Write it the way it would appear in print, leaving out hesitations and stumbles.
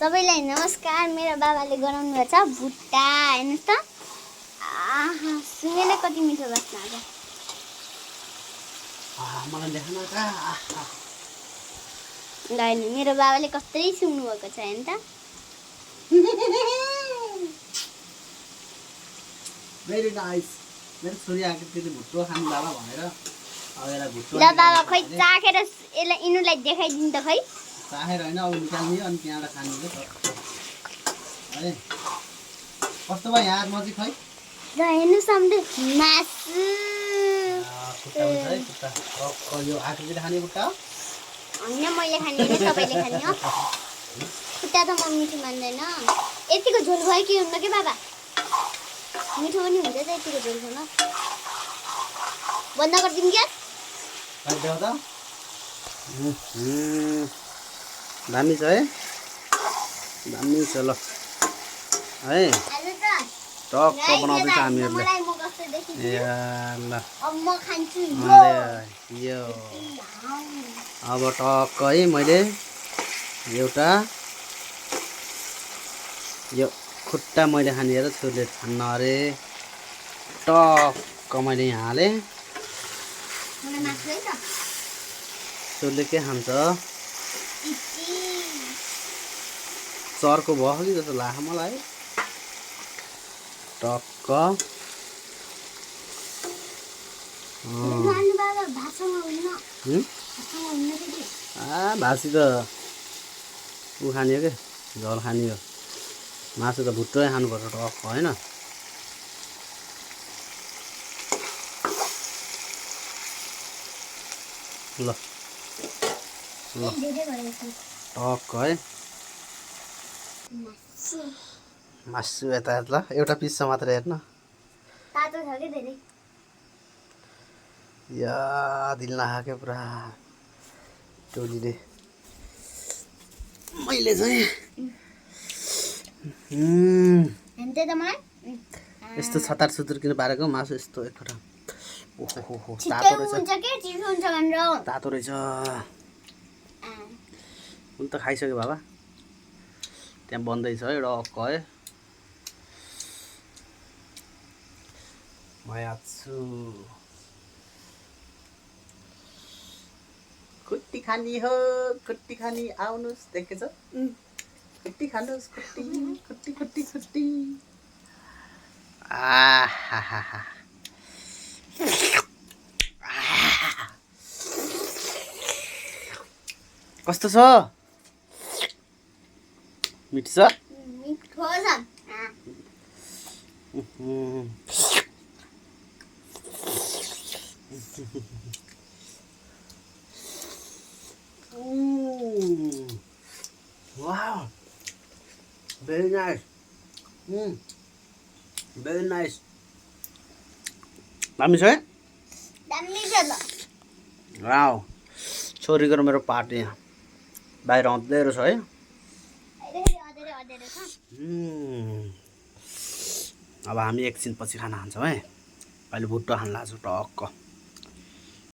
सबैलाई नमस्कार। मेरो बाबाले गराउनु भएको छ भुट्टा। हेर्नुस् त, आहा सुँगैले कति मिठो बस्न आज। मलाई देखाउन का। ल मेरो बाबाले कस्तै सुँग्नु भएको छ हेर्नु त। Very nice. मेरो छोरी आकृतिले भुट्टो खानु बाबा भनेर अब यसलाई भुट्टो ल बाबा खै चाखेर यसलाई इनुलाई देखाइदिनु त खै। चाखेर हैन अब निकाल्ने अनि त्यहाँबाट खानु हो अरे कस्तो भयो यहाँ नजिक खै। र हेर्नुस् हामीले मासु खुट्टा हुन्छ है खुट्टा रक्क यो आकृतिले खाने खुट्टा हो होइन मैले खाने होइन सबैले खाने हो। खुट्टा त म मिठो मान्दैन। यतिको झोल भयो कि हुन्न के बाबा, मिठो पनि हुन्छ त यतिको झोल खान। बन्द गरिदिनु क्या देऊ त। दामी छ है, दामी छ ल है। टक्क बनाउँदैछ हामीहरूले। ए ल अब म खान्छु यो अब टक्क है मैले एउटा यो खुट्टा मैले खाने र छोरीले खान्न अरे। टक्क मैले यहाँ हालेँ। छोरीले के खान्छ चर्को भयो कि जस्तो लाग्छ मलाई। टक्क भासी त ऊ खाने हो कि झोल खाने हो। मासु त भुट्टै खानुपर्छ टक्क होइन। ल ल टक्क है मासु यता ल एउटा पिस छ मात्र हेर्न। तातो छ के धेरै। या दिल नखाएको पुरा टोलीले। मैले चाहिँ यस्तो छतार छुतुर किन पारेको मासु यस्तो एकपल्ट। ओहो तातो रहेछ, तातो रहेछ। हुन त खाइसक्यो बाबा, त्यहाँ बन्दैछ है टक्क है। म आछु खुट्टी खानी हो, खुट्टी खानी आउनुस्। देखेछ खुट्टी खानुस्, खुट्टी खुट्टी खुट्टी खुट्टी। आहा कस्तो छ, मिठो छ। Wow, very nice. Very nice. दामी छ है। वाउ, छोरीको र मेरो पार्टी यहाँ बाहिर अँध्यारो छ है। अब हामी एकछिन पछि खाना खान्छौँ है। अहिले भुट्टो खान लाग्छु टक्क।